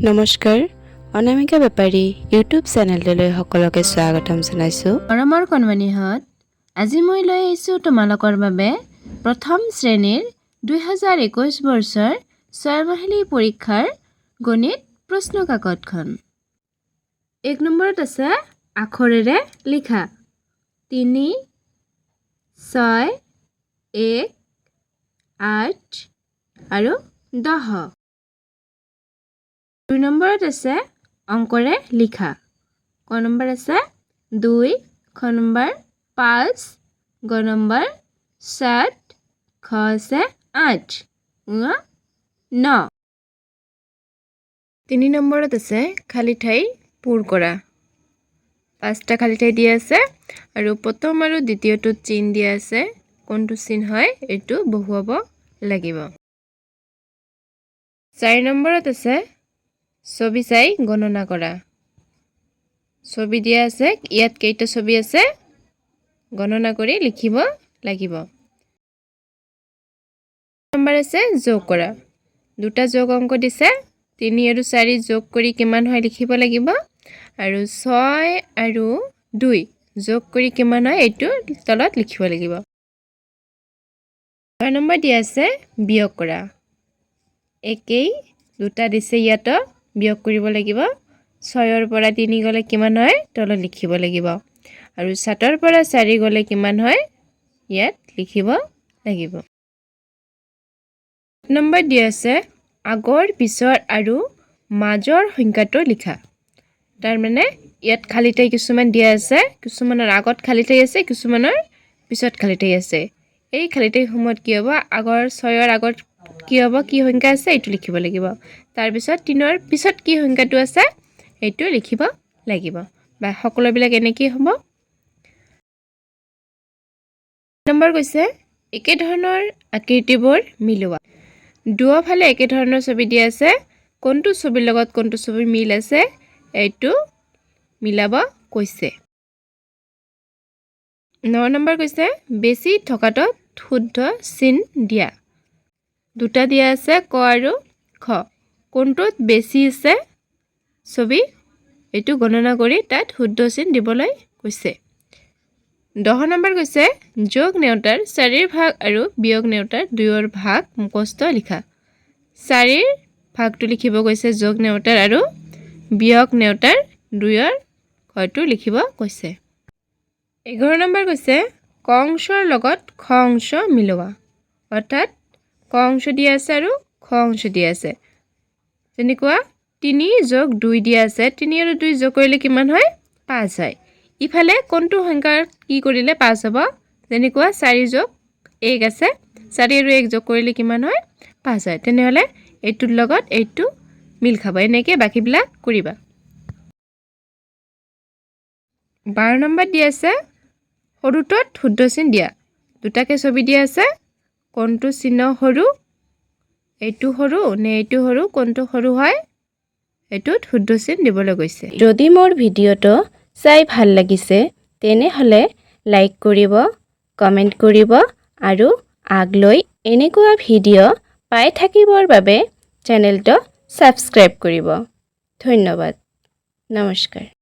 নমস্কাৰ অনামিকা বেপাৰী ইউটিউব চেনেললৈ সকলোকে স্বাগতম জনাইছো। মৰমৰ কণমানিহঁত, আজি মই লৈ আহিছোঁ তোমালোকৰ বাবে প্ৰথম শ্ৰেণীৰ 2021 বৰ্ষৰ 6 মাহিলী পৰীক্ষাৰ গণিত প্ৰশ্ন কাকতখন। 1 নম্বৰত আছে আখৰেৰে লিখা 3 6 1 8 আৰু 10। 2 নম্বৰত আছে অংকৰে লিখা। ক নম্বৰ আছে 2, খ নম্বৰ 5, গ নম্বৰ 7, খ আছে 8, 9। 3 নম্বৰত আছে খালী ঠাই পূৰ কৰা। 5টা খালী ঠাই দিয়া আছে আৰু প্ৰথম আৰু দ্বিতীয়টোত চিন দিয়া আছে। কোনটো চিন হয় এইটো বহুৱাব লাগিব। 4 নম্বৰত আছে ছবি চাই গণনা কৰা। ছবি দিয়া আছে, ইয়াত কেইটা ছবি আছে গণনা কৰি লিখিব লাগিব। নম্বৰ আছে যোগ কৰা। দুটা যোগ অংক দিছে, 3 আৰু 4 যোগ কৰি কিমান হয় লিখিব লাগিব আৰু 6 আৰু 2 যোগ কৰি কিমান হয় এইটো তলত লিখিব লাগিব। 6 নম্বৰ দিয়া আছে বিয়োগ কৰা। একেই দুটা দিছে, ইয়াতো বিয়োগ কৰিব লাগিব। 6ৰ পৰা 3 গ'লে কিমান হয় তলত লিখিব লাগিব আৰু 7ৰ পৰা 4 গ'লে কিমান হয় ইয়াত লিখিব লাগিব। 8 নম্বৰ দিয়া আছে আগৰ পিছৰ আৰু মাজৰ সংখ্যাটো লিখা। তাৰমানে ইয়াত খালী ঠাই কিছুমান দিয়া আছে, কিছুমানৰ আগত খালী ঠাই আছে, কিছুমানৰ পিছত খালী ঠাই আছে। এই খালী ঠাই সময়ত কি হ'ব, আগৰ 6ৰ আগত কি হ'ব, কি সংখ্যা আছে এইটো লিখিব লাগিব। তাৰপিছত 3ৰ পিছত কি সংখ্যাটো আছে এইটো লিখিব লাগিব বা সকলোবিলাক এনেকেই হ'ব। নম্বৰ কৈছে একে ধৰণৰ আকৃতিবোৰ মিলোৱা। দুয়োফালে একে ধৰণৰ ছবি দিয়া আছে, কোনটো ছবিৰ লগত কোনটো ছবিৰ মিল আছে এইটো মিলাব কৈছে। 9 নম্বৰ কৈছে বেছি থকাটো শুদ্ধ চিন দিয়া। দুটা দিয়া আছে ক আৰু খ, কোনটোত বেছি আছে ছবি এইটো গণনা কৰি তাত শুদ্ধ চিন দিবলৈ কৈছে। 10 নম্বৰ কৈছে যোগ নেওতাৰ 4ৰ ভাগ আৰু বিয়োগ নেওতাৰ 2ৰ ভাগ মুখস্থ লিখা। 4ৰ ভাগটো লিখিব কৈছে যোগ নেওতাৰ আৰু বিয়োগ নেওতাৰ 2ৰ ঘৰটো লিখিব কৈছে। 11 নম্বৰ কৈছে ক অংশৰ লগত খ অংশ মিলোৱা। অৰ্থাৎ ক অংশ দিয়া আছে আৰু খ অংশ দিয়া আছে। যেনেকুৱা 3 যোগ 2 দিয়া আছে, 3 আৰু 2 যোগ কৰিলে কিমান হয় 5 হয়। ইফালে কোনটো সংখ্যাৰ কি কৰিলে 5 হ'ব, যেনেকুৱা 4 যোগ 1 আছে, 4 আৰু 1 যোগ কৰিলে কিমান হয় 5 হয়। তেনেহ'লে এইটোৰ লগত এইটো মিল খাব, এনেকৈ বাকীবিলাক কৰিবা। 12 নম্বৰ দিয়া আছে সৰুটোত শুদ্ধ চিন দিয়া। দুটাকে ছবি দিয়া আছে, কোনটো চিহ্ন সৰু, এইটো সৰু নে এইটো সৰু, কোনটো সৰু হয় এইটোত শুদ্ধ চিন দিবলৈ গৈছে। যদি মোৰ ভিডিঅ'টো চাই ভাল লাগিছে তেনেহ'লে লাইক কৰিব, কমেণ্ট কৰিব আৰু আগলৈ এনেকুৱা ভিডিঅ' পাই থাকিবৰ বাবে চেনেলটো ছাবস্ক্ৰাইব কৰিব। ধন্যবাদ। নমস্কাৰ।